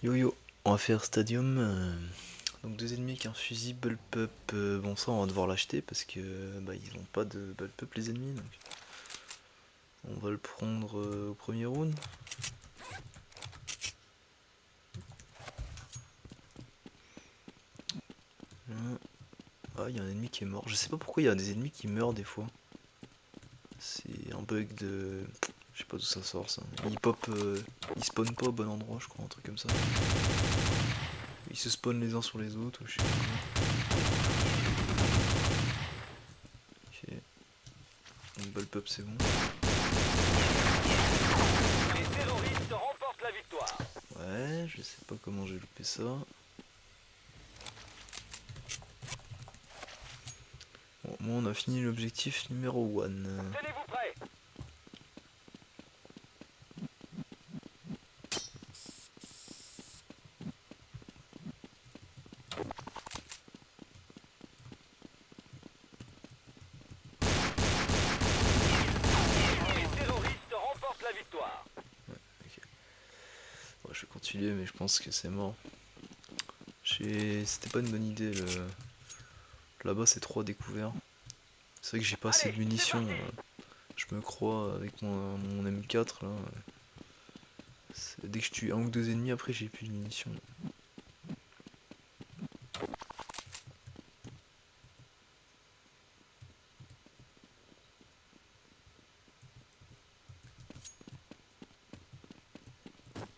Yo yo, on va faire Stadium. Donc deux ennemis avec un fusil Bullpup. Bon ça on va devoir l'acheter parce que bah, ils ont pas de Bullpup les ennemis. Donc on va le prendre au premier round. Ah il y a un ennemi qui est mort. Je sais pas pourquoi il y a des ennemis qui meurent des fois. C'est un bug de... Je sais pas d'où ça sort ça. Il spawn pas au bon endroit je crois, un truc comme ça. Ils se spawnent les uns sur les autres ou je sais pas quoi. Ok. Donc Bullpup c'est bon. Les terroristes remportent la victoire. Ouais, je sais pas comment j'ai loupé ça. Bon, moi on a fini l'objectif numéro 1. Tenez-vous prêts. Les terroristes remportent la victoire. Ok. Bon, je vais continuer mais je pense que c'est mort. C'était pas une bonne idée là-bas c'est trop découvert. C'est vrai que j'ai pas assez Allez, de c'est munitions. parti. Je me crois avec mon M4 là. Dès que je tue un ou deux ennemis après j'ai plus de munitions.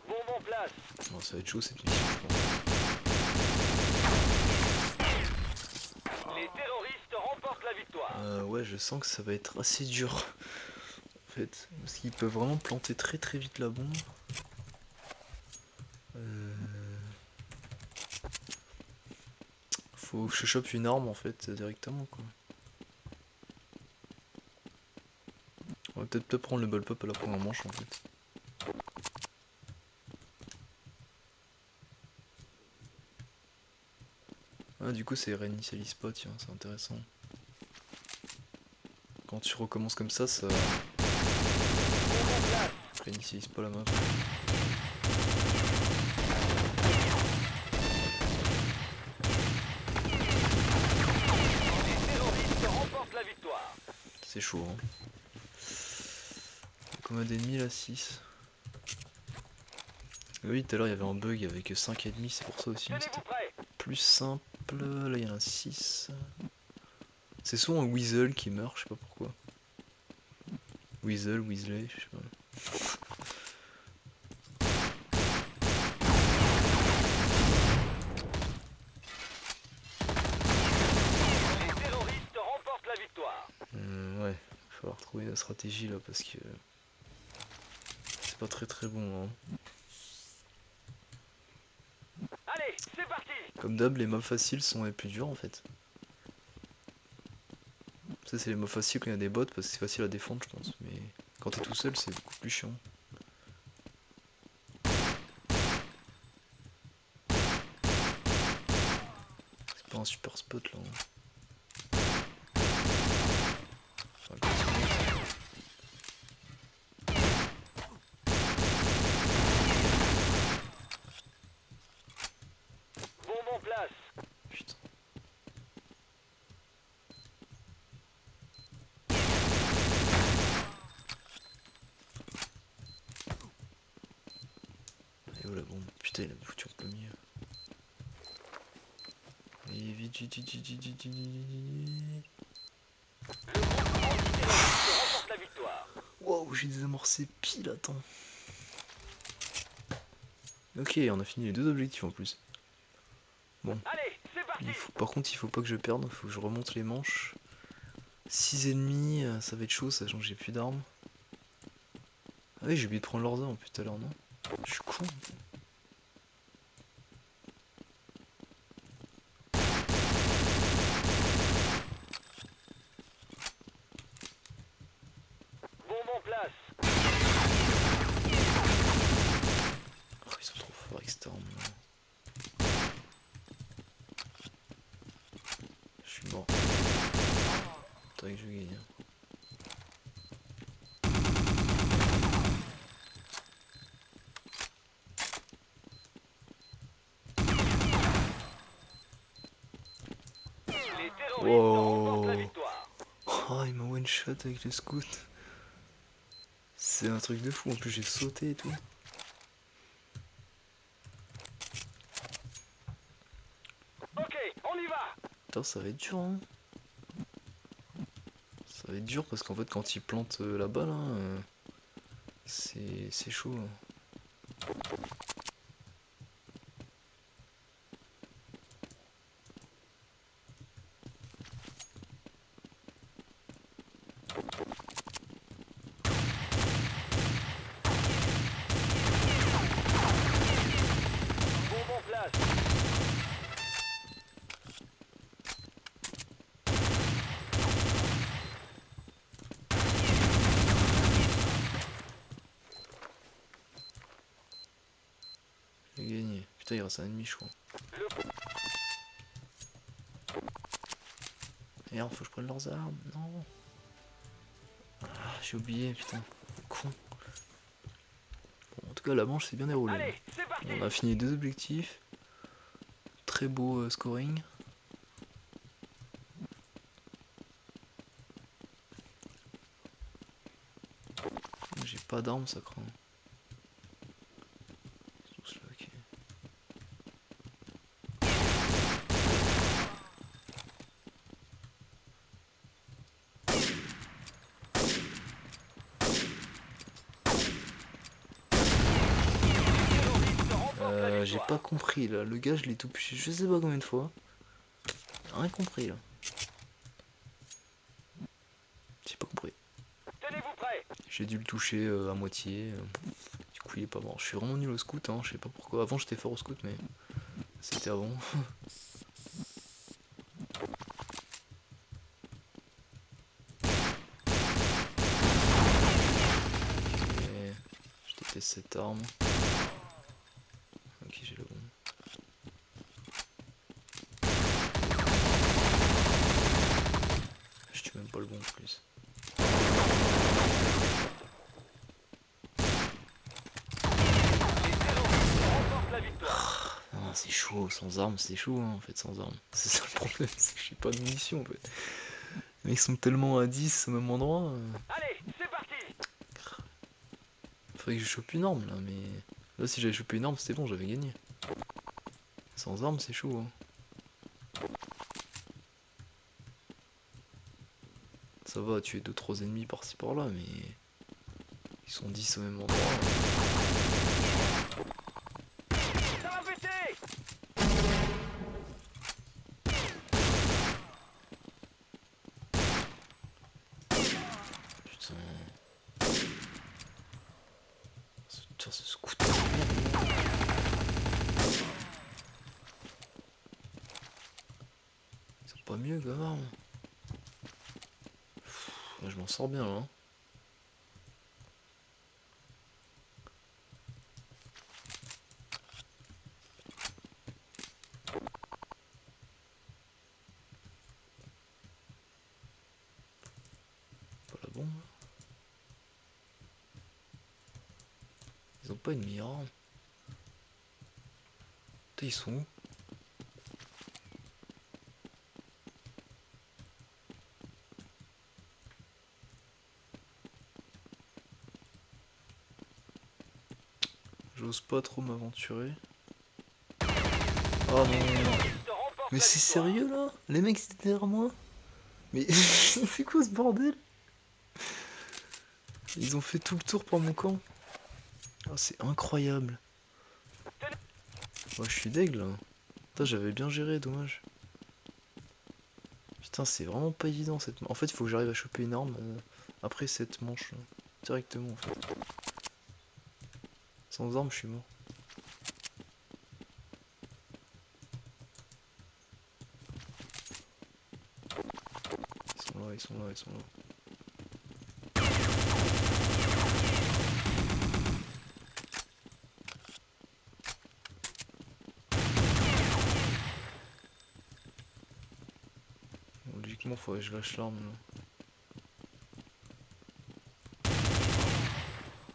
Bombe en place. Bon, ça va être chaud cette mission je pense. Les terroristes remportent la victoire. Ouais je sens que ça va être assez dur en fait. Parce qu'ils peuvent vraiment planter très très vite la bombe. Faut que je chope une arme en fait directement quoi. On va peut-être prendre le bullpup à la première manche en fait. Ah du coup c'est réinitialise pas, tiens, c'est intéressant. Quand tu recommences comme ça Bombe en place. réinitialise pas la map. Les terroristes remportent la victoire. C'est chaud hein. Combien d'ennemis là? 6. Oui tout à l'heure il y avait un bug avec 5 ennemis, c'est pour ça aussi, mais Tenez-vous c'était prêts. plus simple. Là il y en a 6. C'est souvent un Weasel qui meurt, je sais pas pourquoi. Weasel, Weasley, je sais pas. Les terroristes remportent la victoire. Ouais, il va falloir trouver une stratégie là parce que c'est pas très très bon hein. Allez, c'est parti. Comme d'hab les maps faciles sont les plus durs en fait. Ça c'est les maps faciles quand il y a des bots parce que c'est facile à défendre je pense, mais quand t'es tout seul c'est beaucoup plus chiant. C'est pas un super spot là. Enfin, Bombe en place. putain. Et voilà bon, putain il a foutu en plein milieu. Et vite, vite, vite, vite, vite, vite, vite. Le groupe antiterroriste remporte la victoire. Waouh, j'ai désamorcé pile à temps. Ok, on a fini les deux objectifs en plus. Bon, Allez, c'est parti. par contre il faut pas que je perde, il faut que je remonte les manches. 6 ennemis, ça va être chaud, sachant que j'ai plus d'armes. Ah oui, j'ai oublié de prendre leurs armes tout à l'heure, non? Je suis con. Bombe en place. Oh, ils sont trop forts avec cette arme là. Je suis mort. Faudrait que je gagne. one shot avec le scout. C'est un truc de fou, en plus j'ai sauté et tout. Ok, on y va. Putain, ça va être dur, hein. Ça va être dur parce qu'en fait, quand il plante la balle, hein, c'est chaud. Hein. Bombe en place. J'ai gagné. Putain, il reste un ennemi, je crois. Merde, faut que je prenne leurs armes. Non. Ah, j'ai oublié, putain. Con. Bon, en tout cas, la manche s'est bien déroulée. Allez, c'est parti. On a fini 2 objectifs. Très beau scoring. J'ai pas d'armes, ça craint. Tous là, ok. J'ai pas compris là, le gars je l'ai touché je sais pas combien de fois. Rien compris là. J'ai pas compris. Tenez-vous prêts. J'ai dû le toucher à moitié. Du coup il est pas mort. Je suis vraiment nul au scout, hein, je sais pas pourquoi. Avant j'étais fort au scout mais c'était avant. Et je déteste cette arme. Ok, j'ai le bon. Je tue même pas le bon en plus. Remporte la victoire. Ah, c'est chaud, sans armes c'est chaud hein, en fait, sans armes. C'est ça le problème, c'est que j'ai pas de munitions en fait. Les mecs sont tellement à 10 au même endroit. Allez, c'est parti. Faudrait que je chope une arme là, mais là si j'avais chopé une arme c'était bon, j'avais gagné. Sans arme c'est chaud. Hein. Ça va tuer 2-3 ennemis par-ci par-là, mais ils sont 10 au même endroit. Ça va péter. Putain. Putain, ce scooter. Ils sont pas mieux, gars. Je m'en sors bien là. Hein. Pas la bombe. Ils ont pas une meilleure arme. Putain, ils sont où? J'ose pas trop m'aventurer. Oh non. Mais c'est sérieux là? Les mecs c'était derrière moi? Mais c'est quoi ce bordel? Ils ont fait tout le tour pour mon camp. Oh, c'est incroyable. Moi je suis deg là. Putain, j'avais bien géré, dommage. Putain, c'est vraiment pas évident cette manche. En fait, il faut que j'arrive à choper une arme après cette manche là. Directement en fait. Sans arme, je suis mort. Ils sont là, ils sont là, ils sont là. Bon, logiquement, faudrait que je lâche l'arme là.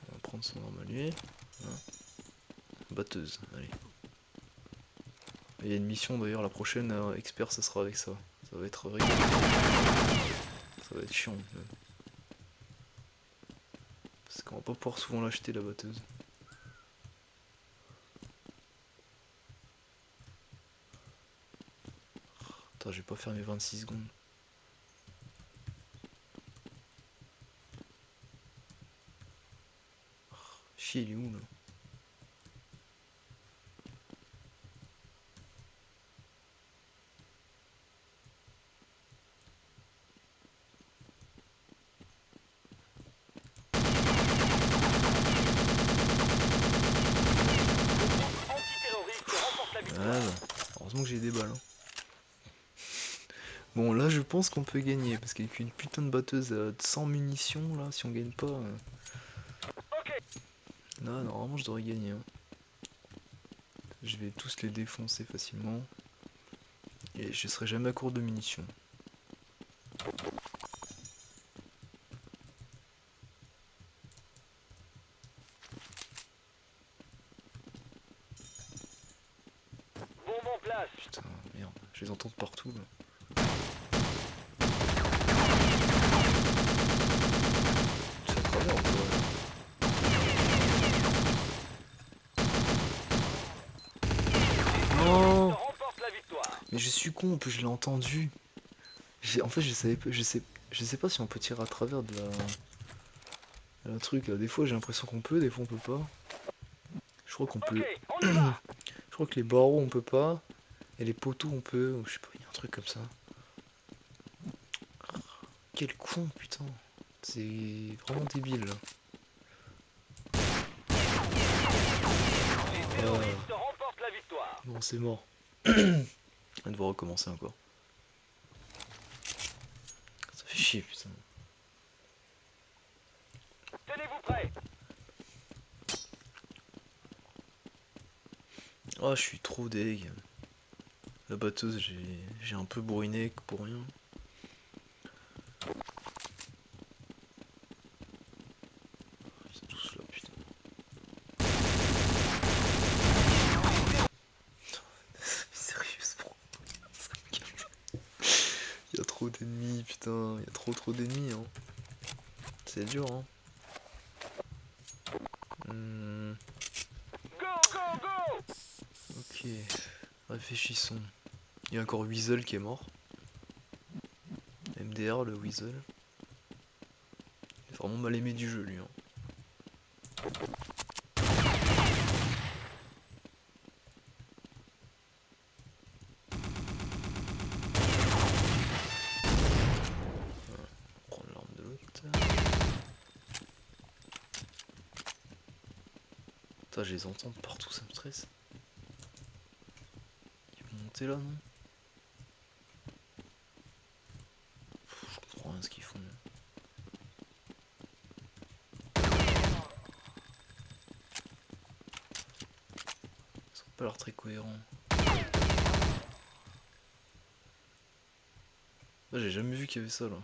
On va prendre son arme à lui. Voilà. Batteuse, allez. Il y a une mission d'ailleurs, la prochaine expert, ça sera avec ça. Ça va être rigolo. Ça va va être chiant. Parce qu'on va pas pouvoir souvent l'acheter la batteuse. Attends, je vais pas faire mes 26 secondes. Chier, il est où là? Antiterroriste remporte la victoire. Ah bah, heureusement que j'ai des balles. Hein. Bon, là je pense qu'on peut gagner, parce qu'avec une putain de batteuse à 100 munitions, là, si on gagne pas... Ok. Là, normalement je devrais gagner. Hein. Je vais tous les défoncer facilement. Et je serai jamais à court de munitions. Bombe en place. Putain, merde, je les entends de partout là. C'est à travers ou quoi? Non! Remporte la victoire. Mais je suis con, je l'ai entendu. En fait, je savais pas, je sais pas si on peut tirer à travers de la truc là. Des fois, j'ai l'impression qu'on peut, des fois, on peut pas. Je crois qu'on peut. Ok, on y va. Je crois que les barreaux, on peut pas. Et les poteaux, on peut. Ou je sais pas, il y a un truc comme ça. Quel con, putain. C'est vraiment débile là. Les terroristes remportent la victoire. Bon, c'est mort. On va devoir recommencer encore. Ça fait chier, putain. Tenez-vous prêts. Ah, je suis trop deg. La batteuse, j'ai un peu bourriné pour rien. Ils sont tous là, putain. Sérieusement. Ça me calme. Il y a trop d'ennemis, putain. Il y a trop d'ennemis, hein. C'est dur, hein. Go, go, go. Ok. Réfléchissons. Il y a encore Weasel qui est mort. MDR, le Weasel. Il est vraiment mal aimé du jeu, lui. Hein. Prendre l'arme de l'autre. Putain, je les entends de partout, ça me stresse. Ils vont monter là, non? Je comprends rien ce qu'ils font. Ils ont pas l'air très cohérents. Là, j'ai jamais vu qu'il y avait ça là.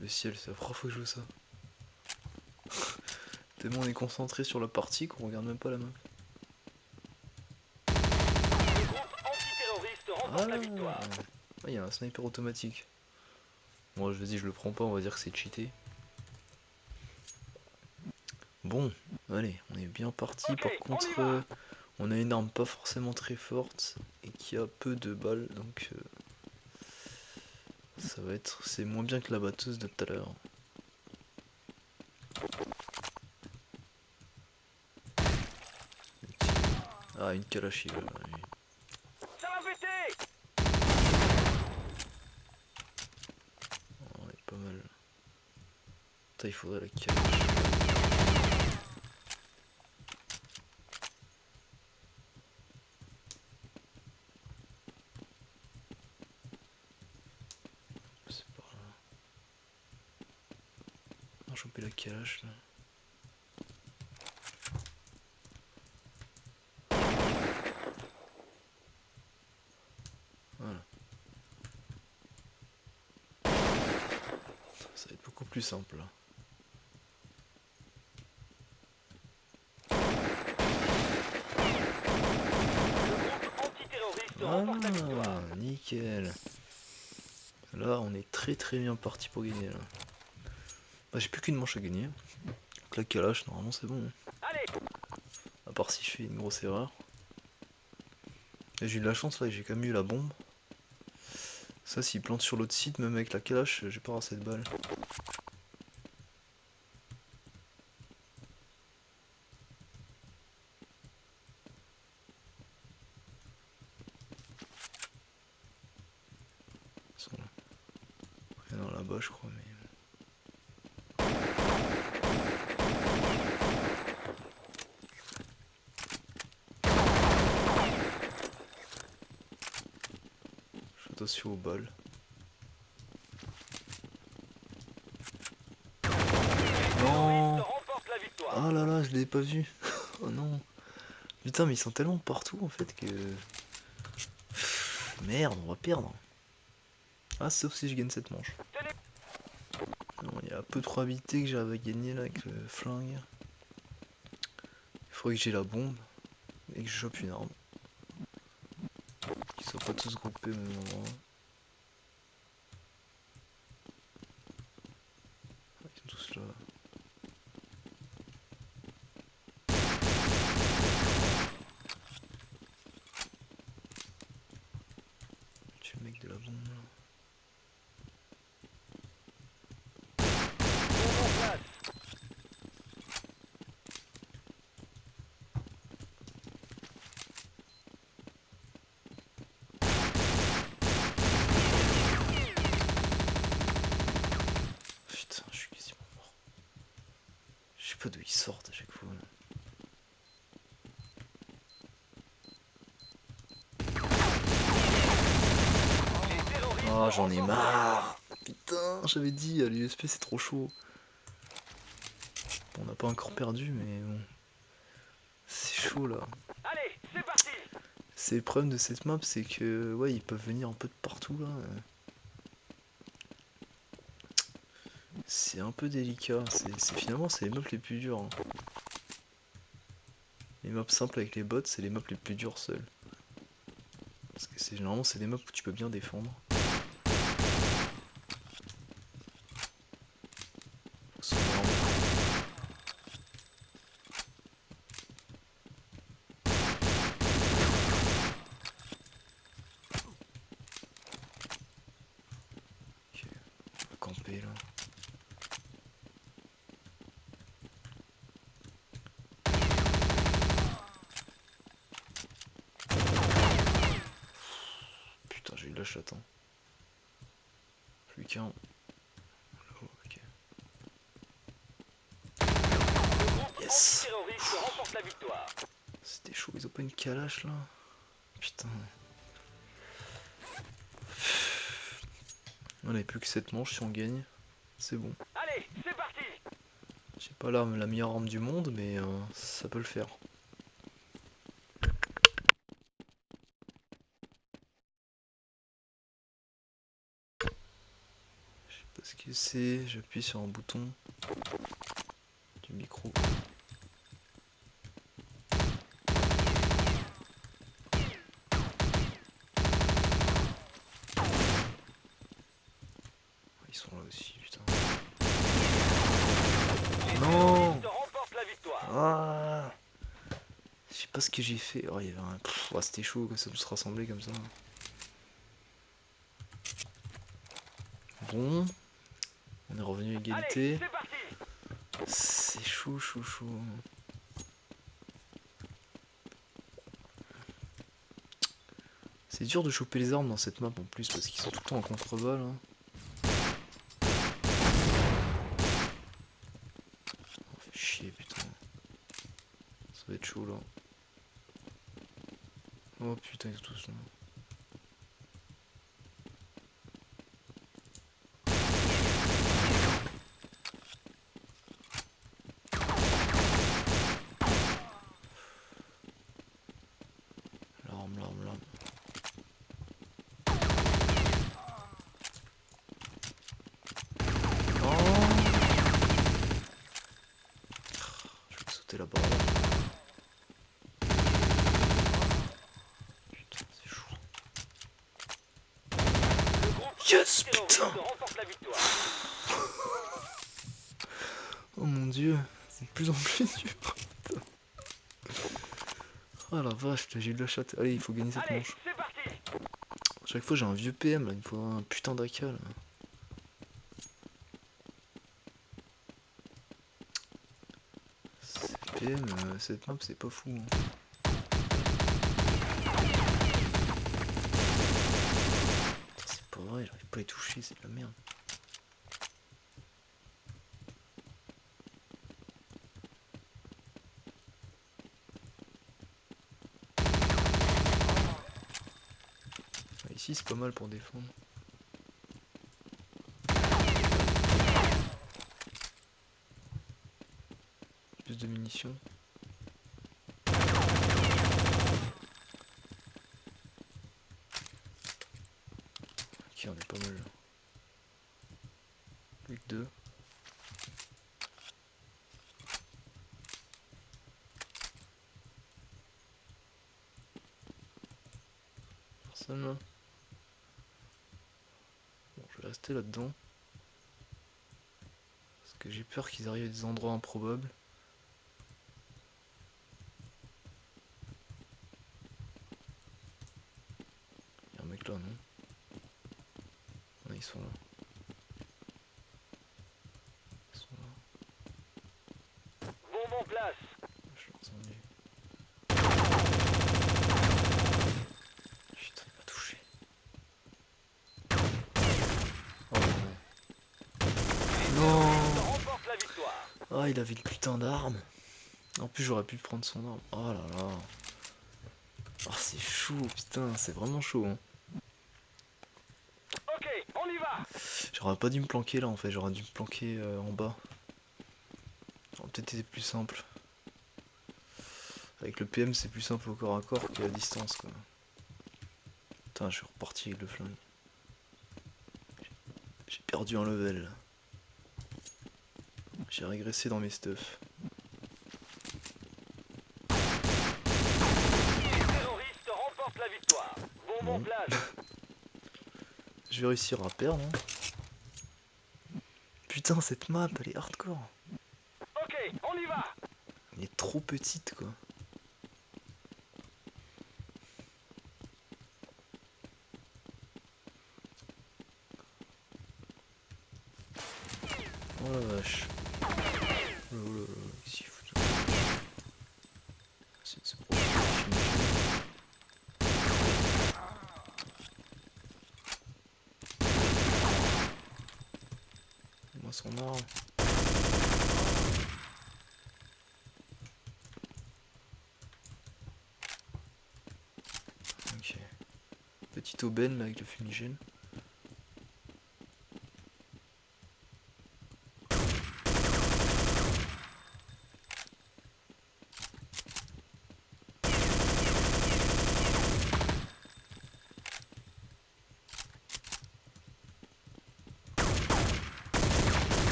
Le ciel, c'est la première fois que je joue ça. Tellement on est concentré sur la partie qu'on regarde même pas la main. Le groupe antiterroriste remporte la victoire. Ah, il y a un sniper automatique. Moi je dis je le prends pas, on va dire que c'est cheaté. Bon, allez, on est bien parti. Ok, Par on y contre, va. on a une arme pas forcément très forte et qui a peu de balles, donc ça va être, c'est moins bien que la batteuse de tout à l'heure. Ah, une Kalashi là. Oui. Ça va péter. Oh, elle est pas mal. Putain, il faudrait la Kalashi. C'est par là. On va choper la Kalash là. Voilà. Ça va être beaucoup plus simple là. Le groupe antiterroriste remporte la victoire. Ah, nickel. Là, on est très bien parti pour gagner là. Bah, j'ai plus qu'une manche à gagner. Donc la Kalash, normalement c'est bon. Allez, À part si je fais une grosse erreur. Et j'ai eu de la chance là, j'ai quand même eu la bombe. Ça, s'il plante sur l'autre site, même avec la Kalash, j'ai pas assez de balles. Ils sont là. Après, non, là-bas, je crois, mais. Je fais attention aux balles. terroristes Non! remportent la victoire. Ah là là, je l'ai pas vu. Oh non. Putain, mais ils sont tellement partout en fait que. Merde, on va perdre. Ah, sauf si je gagne cette manche. Tenez, Non, il y a peu de probabilité que j'arrive à gagner là avec le flingue. Il faudrait que j'ai la bombe et que je chope une arme. Qu'ils soient pas tous groupés au même endroit. Ah, ils sont tous là. Tu le mec de la bombe là. bombe en place. Putain, je suis quasiment mort. Je sais pas d'où ils sortent à chaque fois là. Les terroristes Ah, j'en ai remportent la marre. Putain, j'avais dit à l'USP c'est trop chaud. Bon, on n'a pas encore perdu, mais bon. C'est chaud là. Allez, c'est parti. C'est le problème de cette map, c'est que ouais, ils peuvent venir un peu de partout là. C'est un peu délicat. Finalement c'est les maps les plus dures, hein. Les maps simples avec les bots, c'est les maps les plus dures seules. Parce que généralement c'est des maps où tu peux bien défendre. Faut que ce soit énorme. Ok, on va camper là. Putain, j'ai eu de la chatte, hein. Plus qu'un. Oh, ok. Le groupe Yes! antiterroriste remporte la victoire. C'était chaud, ils ont pas une calache là? Putain. On avait plus que 7 manches, si on gagne, c'est bon. Allez, c'est parti. J'ai pas la meilleure arme du monde, mais ça peut le faire. Je sais pas ce que c'est, j'appuie sur un bouton du micro. Ils sont là aussi, putain. Les Non! terroristes remportent la victoire. Ah! Je sais pas ce que j'ai fait. Oh, il y avait un. Ouais, c'était chaud que ça nous se rassemblait comme ça. Bon, on est revenu à Allez, égalité. c'est parti. C'est chaud, chaud, chaud. C'est dur de choper les armes dans cette map en plus parce qu'ils sont tout le temps en contre-balle, hein. Oh, fait chier, putain. Ça va être chaud là. Oh putain, ils sont tous là. L'arme, l'arme, l'arme. Oh! Je vais sauter là-bas. Putain, c'est chaud. Yes, Terroriste putain. remporte la victoire. Oh mon dieu, c'est de plus en plus dur. Oh la vache, j'ai eu de la chatte. Allez, il faut gagner cette Allez, manche. c'est parti. Chaque fois j'ai un vieux PM là, il me faudra un putain d'AK là. PM, cette map c'est pas fou. Hein. C'est pas vrai, j'arrive pas à y toucher, c'est de la merde. Ah, ici c'est pas mal pour défendre. Plus de munitions. Ok, on est pas mal là. Plus que deux. Personne là. Bon, je vais rester là-dedans. Parce que j'ai peur qu'ils arrivent à des endroits improbables. Y'a un mec là, non? Ah, ils sont là. Ils sont là. Bombe en place. Je l'ai entendu. Putain, il m'a touché. Oh non. Non. Remporte la victoire. Ah, il avait une putain d'arme. En plus, j'aurais pu prendre son arme. Oh là là. Oh, c'est chaud, putain, c'est vraiment chaud. Hein. Ok, on y va. J'aurais pas dû me planquer là en fait, j'aurais dû me planquer en bas. Ça aurait peut-être été plus simple. Avec le PM, c'est plus simple au corps à corps qu'à distance quoi. Putain, je suis reparti avec le flingue. J'ai perdu un level. J'ai régressé dans mes stuffs. Terroriste remporte la victoire. Bombe en Bon. place. Je vais réussir à perdre. Hein. Putain, cette map, elle est hardcore. Ok, on y va. Elle est trop petite quoi. Oh la vache. Oh là là là, qu'est-ce qu'il fout là? C'est de se projeter. Moi son arme. Ok. Petite aubaine mais avec le fumigène.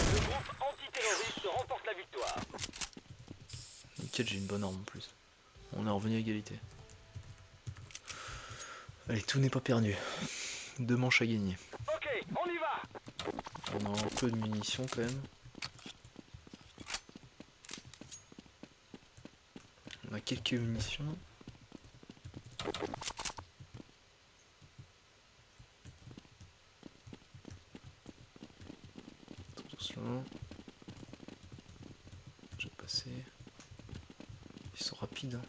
Le groupe antiterroriste remporte la victoire. Nickel, j'ai une bonne arme en plus. On est revenu à égalité. Allez, tout n'est pas perdu. 2 manches à gagner. Ok, on y va. On a un peu de munitions quand même. On a quelques munitions. Attention. Je vais passer. Ils sont rapides. Hein.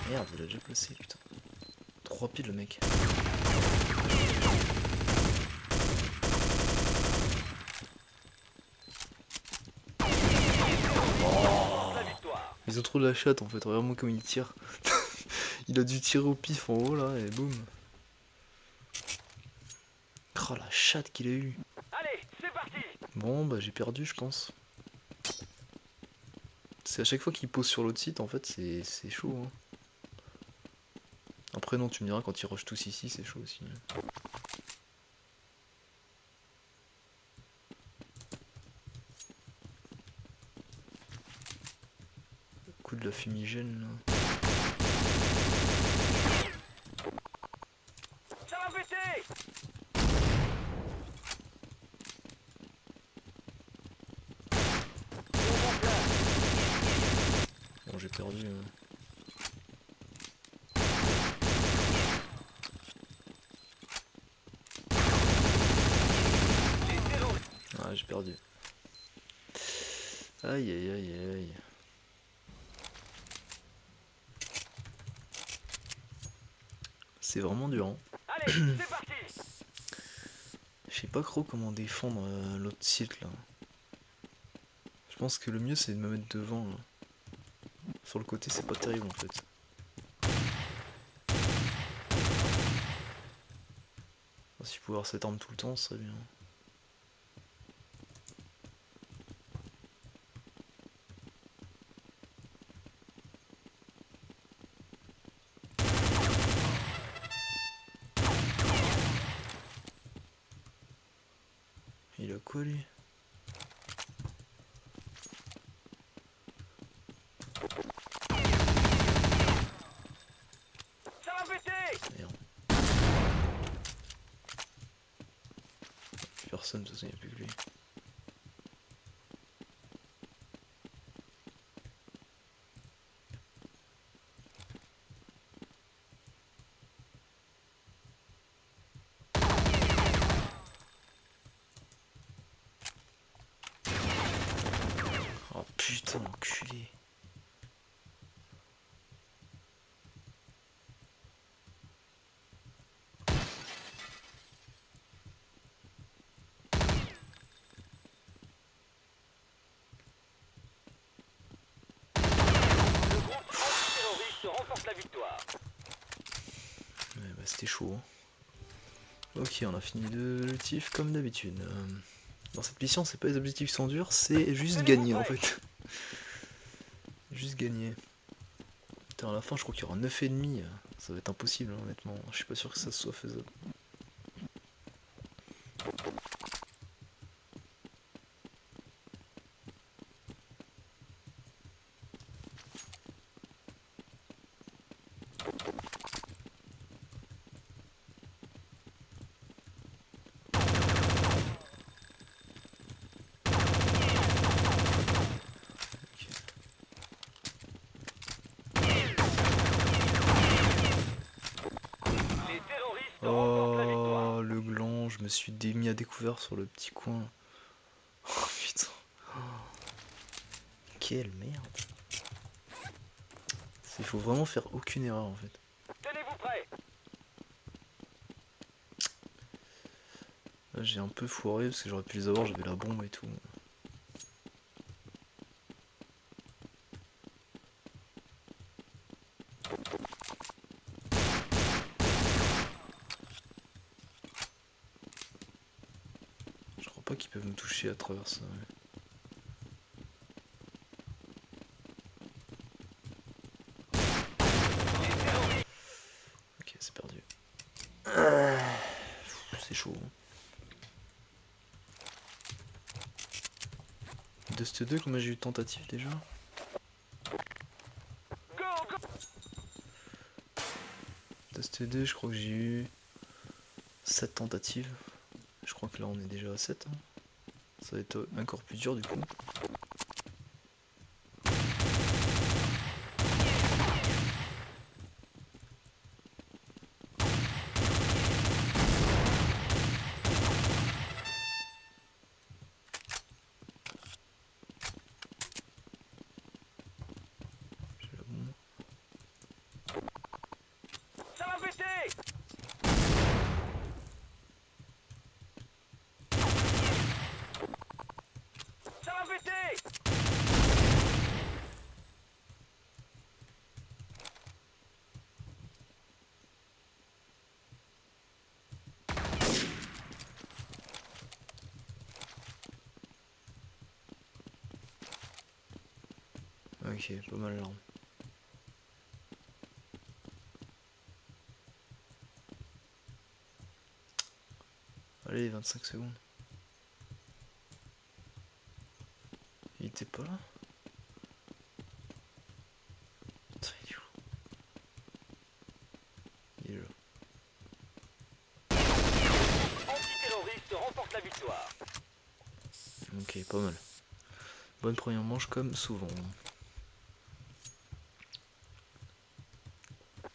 Merde, il a déjà placé, putain. Trop rapide le mec. La victoire. Ils ont trop de la chatte en fait, vraiment comme il tire. Il a dû tirer au pif en haut là et boum. Oh la chatte qu'il a eu. Allez, c'est parti. Bon bah j'ai perdu je pense. C'est à chaque fois qu'il pose sur l'autre site en fait c'est chaud. Hein. Après non tu me diras quand ils rushent tous ici c'est chaud aussi. Hein. Coup de la fumigène là. Ça va péter. Bon, j'ai perdu. Ah, j'ai perdu. Aïe aïe aïe aïe. C'est vraiment dur. Hein. Allez, c'est parti. Je sais pas trop comment défendre l'autre site là. Je pense que le mieux c'est de me mettre devant. Là. Sur le côté c'est pas terrible en fait. Si je pouvais avoir cette arme tout le temps, ce serait bien. Il a quoi lui? Ça va péter. Merde. Personne, de toute façon, il n'y a plus que lui. Oh putain, enculé. Le groupe antiterroriste remporte la victoire. Ouais, bah c'était chaud. Hein. Ok, on a fini le tif comme d'habitude. Dans cette mission, c'est pas les objectifs qui sont durs, c'est juste Tenez-vous gagner en prêts. fait. Juste gagner. Putain, à la fin, je crois qu'il y aura 9 ennemis. Ça va être impossible, hein, honnêtement. Je suis pas sûr que ça soit faisable. Les terroristes remportent la victoire. Oh, le gland, je me suis mis à découvert sur le petit coin. Oh putain. Quelle merde. Il faut vraiment faire aucune erreur en fait. Tenez-vous prêts. Là j'ai un peu foiré parce que j'aurais pu les avoir, j'avais la bombe et tout. Je crois pas qu'ils peuvent me toucher à travers ça. Ouais. Ok, c'est perdu. C'est chaud. Hein. Dust 2, combien j'ai eu de tentatives déjà? Go, go. Dust 2, je crois que j'ai eu 7 tentatives. Je crois que là on est déjà à 7. Hein. Ça va être encore plus dur du coup. J'ai la bombe. Ça va péter. Ça va péter. Ok, pas mal l'arme. Allez, 25 secondes. Il était pas là? Putain, il est où? Il est là. la victoire. Ok, pas mal. Bonne première manche comme souvent.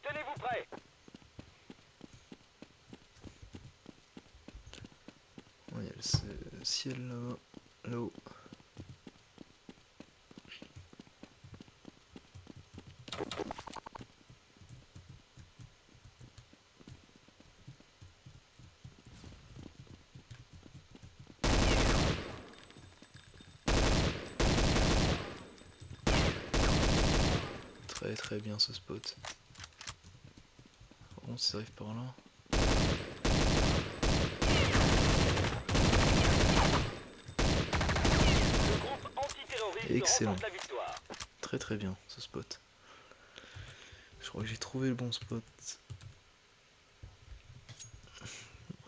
Tenez-vous prêts. Il y a le ciel là-bas, là-haut. Très très bien ce spot. Par contre, ça arrive par là. Le groupe antiterroriste Excellent. remporte la victoire. Très très bien ce spot. Je crois que j'ai trouvé le bon spot.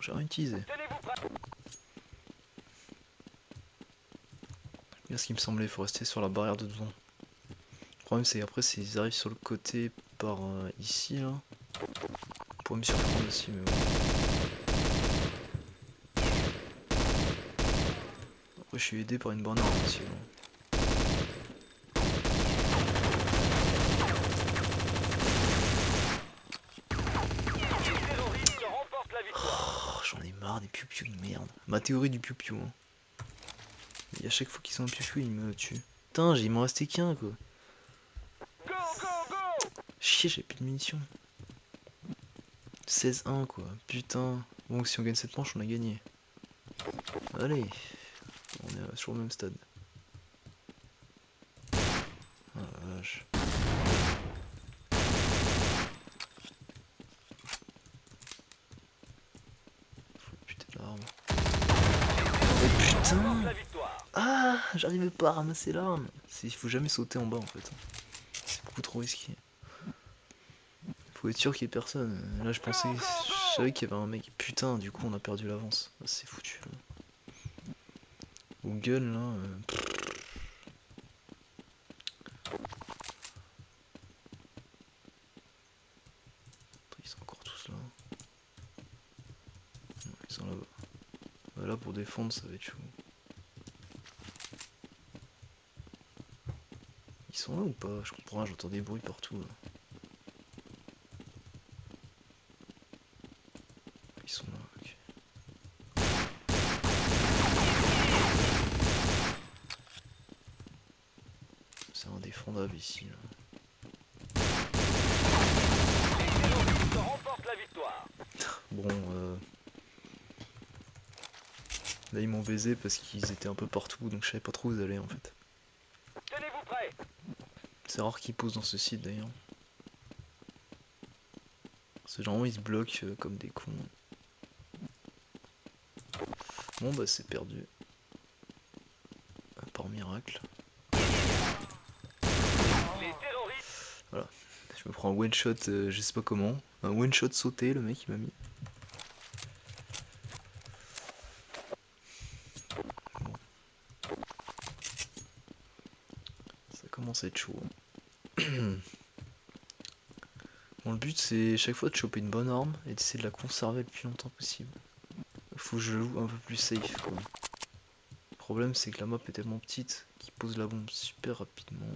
J'ai rien utilisé. Tenez-vous prêts. Bien ce qui me semblait, il faut rester sur la barrière de devant. Le problème c'est qu'après s'ils arrivent sur le côté par ici là, on pourrait me surprendre aussi mais bon. Après je suis aidé par une bonne arme aussi là. Les terroristes remportent la victoire. Oh, j'en ai marre des piou-piou de merde. Ma théorie du piou-piou. Hein. Et à chaque fois qu'ils sont en piou-piou, ils me tuent. Putain, il m'en restait qu'un quoi. Go, go, go. Chier, j'ai plus de munitions. 16-1 quoi. Putain. Bon, si on gagne cette manche, on a gagné. Allez. On est sur le même stade. Oh la vache. Faut putain l'arme. Oh putain! La victoire. Ah! J'arrivais pas à ramasser l'arme. Il faut jamais sauter en bas en fait. C'est beaucoup trop risqué. Faut être sûr qu'il y ait personne. Là je pensais. Je savais qu'il y avait un mec. Putain, du coup on a perdu l'avance. Ah, c'est foutu là. Au gun là. Ils sont encore tous là. Non, ils sont là-bas. Bah, là pour défendre ça va être chaud. Ils sont là ou pas? Je comprends, j'entends des bruits partout là. Ils sont là, ok. C'est indéfendable ici là. Les terroristes remportent la victoire. Bon, là ils m'ont baisé parce qu'ils étaient un peu partout donc je savais pas trop où ils allaient en fait. Tenez-vous prêts. C'est rare qu'ils posent dans ce site d'ailleurs. C'est généralement ils se bloquent comme des cons. Bon bah c'est perdu. Par miracle. Les terroristes. Voilà. Je me prends un one shot, je sais pas comment. Un one shot sauté, le mec il m'a mis. Bon. Ça commence à être chaud. Bon, le but c'est chaque fois de choper une bonne arme et d'essayer de la conserver le plus longtemps possible. Faut que je joue un peu plus safe quoi. Le problème c'est que la map est tellement petite qu'il pose la bombe super rapidement.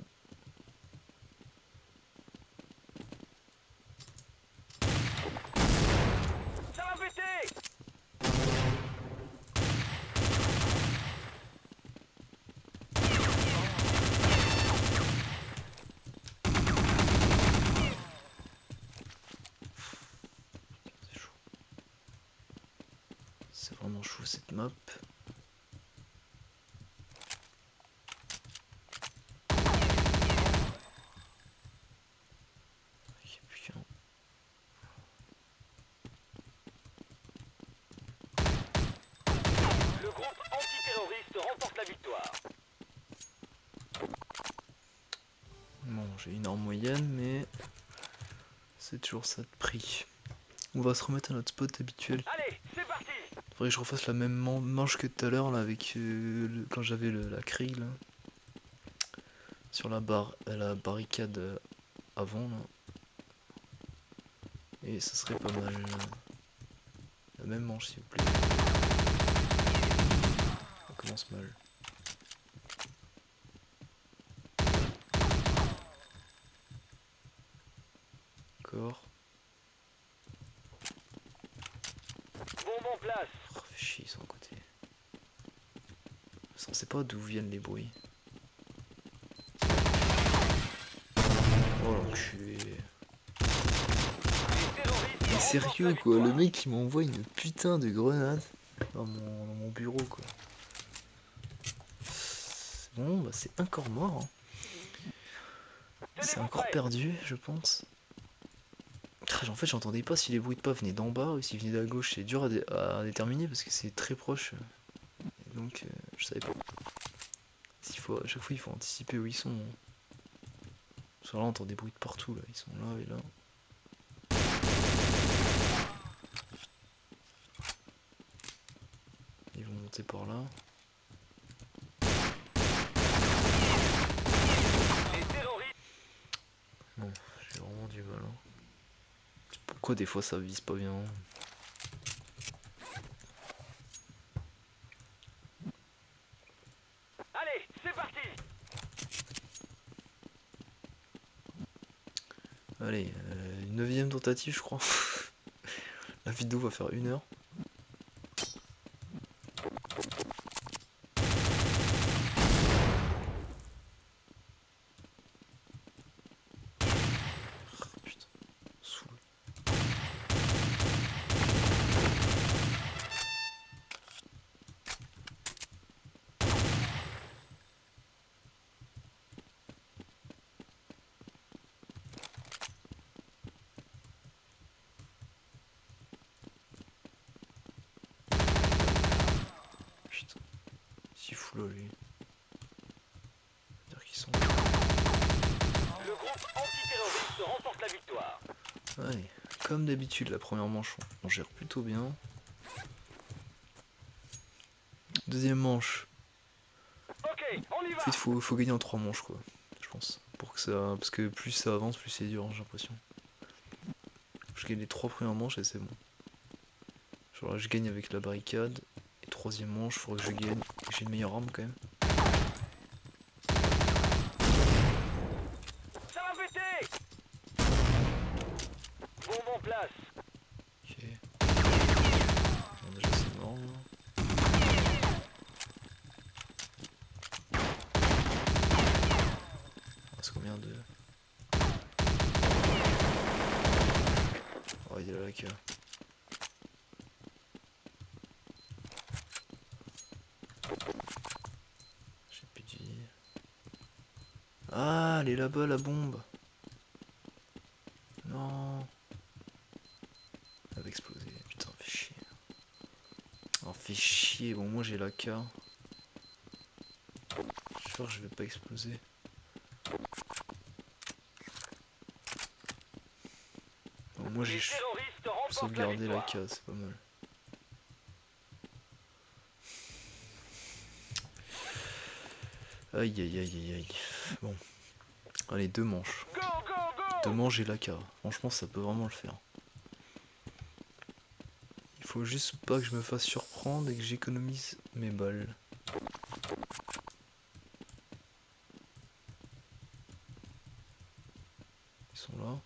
Ça va péter. C'est chaud. C'est vraiment chaud cette map. Il n'y a plus qu'un. Le groupe antiterroriste remporte la victoire. Bon, j'ai une arme moyenne, mais c'est toujours ça de prix. On va se remettre à notre spot habituel. Allez, c'est parti. Faudrait que je refasse la même manche que tout à l'heure là avec quand j'avais la Krieg là. Sur la barricade avant là. Et ça serait pas mal. La même manche s'il vous plaît. commence mal. D'accord. Bombe en place. Oh, fait chier, ils sont à côté. On sait pas d'où viennent les bruits. Oh l'enculé. Les terroristes Mais remportent sérieux la quoi, le victoire. mec il m'envoie une putain de grenade dans mon bureau quoi. Bon bah c'est encore mort. Hein. C'est Tenez-vous encore prêts. perdu je pense. En fait j'entendais pas si les bruits de pas venaient d'en bas ou s'ils venaient de la gauche. C'est dur à déterminer parce que c'est très proche. Et donc je savais pas. À chaque fois il faut anticiper où ils sont. Parce que là on entend des bruits de partout là. Ils sont là et là. Ils vont monter par là. Les terroristes. Bon, j'ai vraiment du mal. Hein. Pourquoi des fois ça vise pas bien? Allez, c'est parti. Allez, une 9ème tentative je crois. La vidéo va faire 1 heure. Putain, saoul. Putain, si fou là lui. C'est-à-dire qu'ils sont. Le groupe antiterroriste remporte la victoire. Ouais, comme d'habitude la première manche on gère plutôt bien. Deuxième manche. Ok, on y En va. fait faut gagner en 3 manches quoi. Je pense. Pour que ça. Parce que plus ça avance, plus c'est dur, hein, j'ai l'impression. Je gagne les 3 premières manches et c'est bon. Genre là je gagne avec la barricade. Et troisième manche, faudrait que je gagne. J'ai une meilleure arme quand même. Ça va péter. Bombe en place. Ok. Bon, déjà c'est mort là. C'est combien de. Oh il est là la queue. J'ai plus de vie. Ah elle est là-bas la bombe. Non. Elle va exploser. Putain fait chier. Oh fait chier. Bon moi j'ai la K. J'espère que je vais pas exploser. Bon, moi j'ai Les terroristes remportent la sauvegardé la victoire. K, c'est pas mal. Aïe aïe aïe aïe aïe. Bon. Allez, 2 manches. Go, go, 2 manches et la K. Franchement ça peut vraiment le faire. Il faut juste pas que je me fasse surprendre et que j'économise mes balles. Ils sont là.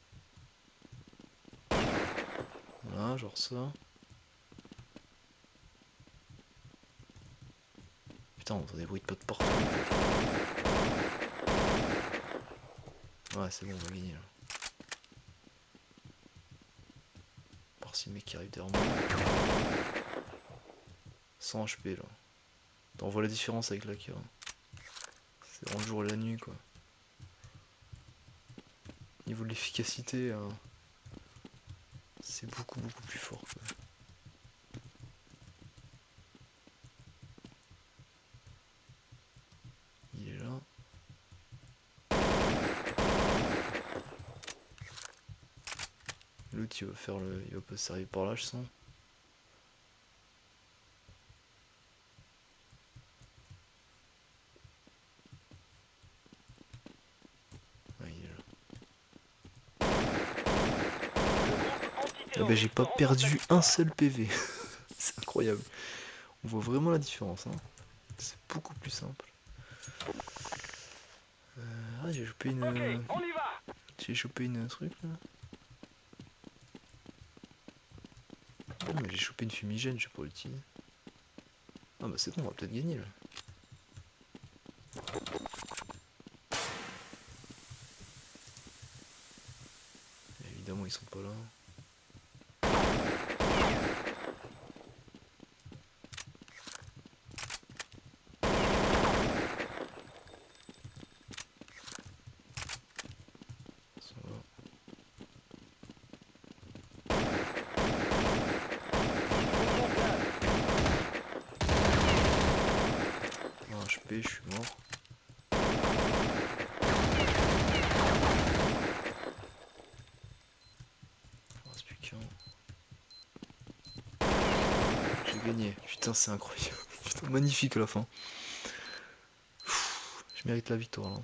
Voilà, genre ça. Putain, on entend des bruits de potes partout. Ouais, c'est bon, on va gagner là. Par si le mec qui arrive derrière moi. 100 HP là. On voit la différence avec la K. C'est vraiment le jour et la nuit quoi. Niveau de l'efficacité, c'est beaucoup plus fort quoi. Il est là. L'autre il va faire le. Il va pas s'arriver par là je sens. Ouais, il est là. Ah bah j'ai pas perdu un seul PV. C'est incroyable. On voit vraiment la différence. Hein. C'est beaucoup plus simple. Ah, j'ai chopé une... Ok, on y va. J'ai chopé une truc là. Oh, mais j'ai chopé une fumigène, je sais pas l'utiliser. Ah bah c'est bon, on va peut-être gagner là. Évidemment ils sont pas là. Ils sont là. Un HP, je suis mort. Il reste plus qu'un. J'ai gagné. Putain, c'est incroyable. Putain, magnifique à la fin. Je mérite la victoire là.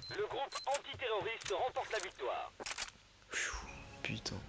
Le groupe antiterroriste remporte la victoire. Putain.